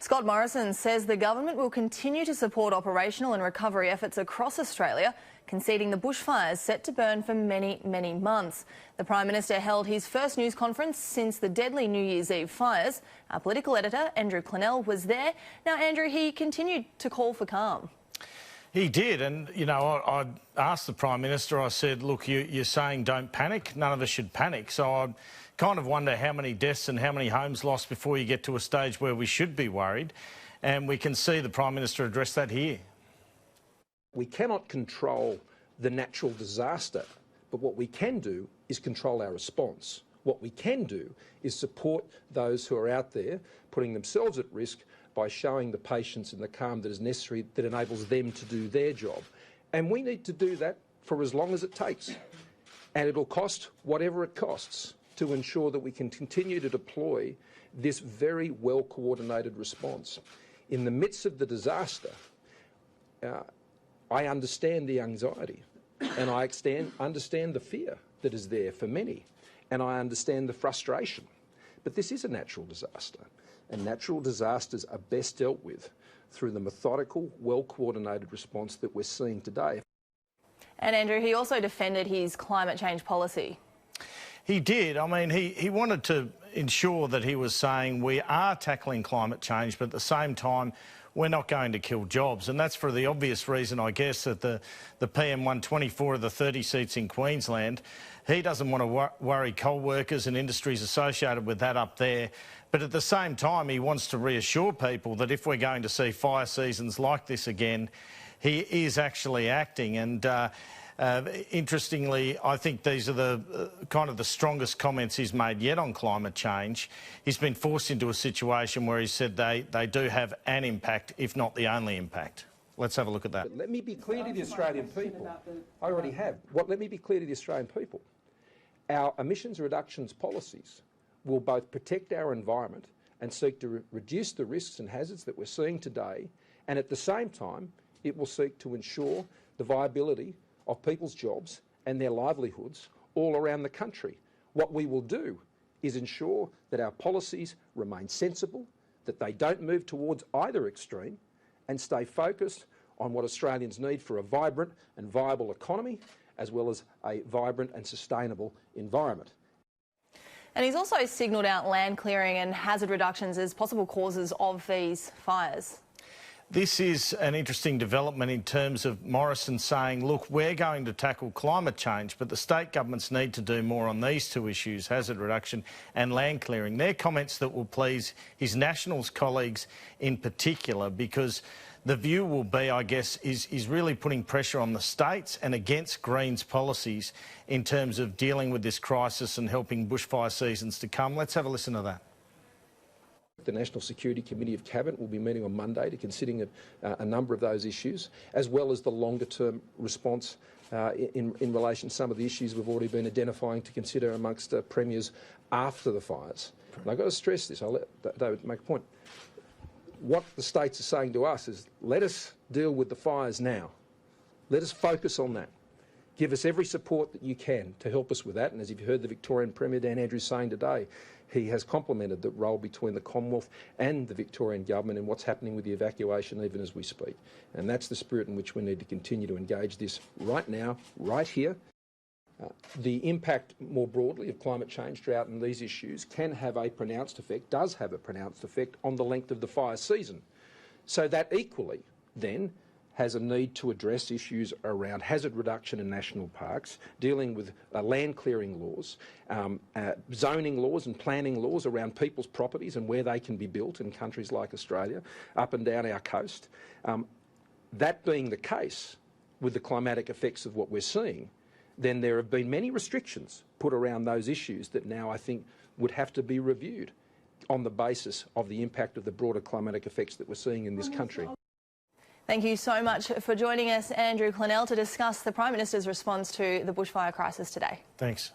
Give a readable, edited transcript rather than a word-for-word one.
Scott Morrison says the government will continue to support operational and recovery efforts across Australia, conceding the bushfires set to burn for many, many months. The Prime Minister held his first news conference since the deadly New Year's Eve fires. Our political editor, Andrew Clennell, was there. Now, Andrew, he continued to call for calm. He did, and, you know, I asked the Prime Minister, I said, look, you're saying don't panic, none of us should panic, so I kind of wonder how many deaths and how many homes lost before you get to a stage where we should be worried, and we can see the Prime Minister address that here. We cannot control the natural disaster, but what we can do is control our response. What we can do is support those who are out there putting themselves at risk by showing the patience and the calm that is necessary that enables them to do their job. And we need to do that for as long as it takes. And it'll cost whatever it costs to ensure that we can continue to deploy this very well-coordinated response. In the midst of the disaster, I understand the anxiety and I understand the fear that is there for many, and I understand the frustration. But this is a natural disaster, and natural disasters are best dealt with through the methodical, well-coordinated response that we're seeing today. And Andrew, he also defended his climate change policy. He did. I mean, he wanted to ensure that he was saying we are tackling climate change, but at the same time, we're not going to kill jobs. And that's for the obvious reason, I guess, that the PM won 24 of the 30 seats in Queensland. He doesn't want to worry coal workers and industries associated with that up there. But at the same time, he wants to reassure people that if we're going to see fire seasons like this again, he is actually acting. And interestingly, I think these are the kind of the strongest comments he's made yet on climate change. He's been forced into a situation where he said they do have an impact, if not the only impact. Let's have a look at that. But let me be clear to the Australian people. I already have. Let me be clear to the Australian people. Our emissions reductions policies will both protect our environment and seek to reduce the risks and hazards that we're seeing today, and at the same time, it will seek to ensure the viability of people's jobs and their livelihoods all around the country. What we will do is ensure that our policies remain sensible, that they don't move towards either extreme, and stay focused on what Australians need for a vibrant and viable economy, as well as a vibrant and sustainable environment. And he's also signalled out land clearing and hazard reductions as possible causes of these fires. This is an interesting development in terms of Morrison saying, look, we're going to tackle climate change, but the state governments need to do more on these two issues, hazard reduction and land clearing. They're comments that will please his Nationals colleagues in particular, because the view will be, I guess, is really putting pressure on the states and against Greens policies in terms of dealing with this crisis and helping bushfire seasons to come. Let's have a listen to that. The National Security Committee of Cabinet will be meeting on Monday to considering a number of those issues, as well as the longer-term response in relation to some of the issues we've already been identifying to consider amongst premiers after the fires. And I've got to stress this, I'll let David make a point. What the states are saying to us is, let us deal with the fires now. Let us focus on that. Give us every support that you can to help us with that. And as you've heard the Victorian Premier, Dan Andrews, saying today, he has complimented the role between the Commonwealth and the Victorian Government in what's happening with the evacuation even as we speak. And that's the spirit in which we need to continue to engage this right now, right here. The impact more broadly of climate change, drought and these issues can have a pronounced effect, does have a pronounced effect on the length of the fire season. So that equally then has a need to address issues around hazard reduction in national parks, dealing with land clearing laws, zoning laws and planning laws around people's properties and where they can be built in countries like Australia, up and down our coast. That being the case with the climatic effects of what we're seeing, then there have been many restrictions put around those issues that now I think would have to be reviewed on the basis of the impact of the broader climatic effects that we're seeing in this country. Thank you so much for joining us, Andrew Clennell, to discuss the Prime Minister's response to the bushfire crisis today. Thanks.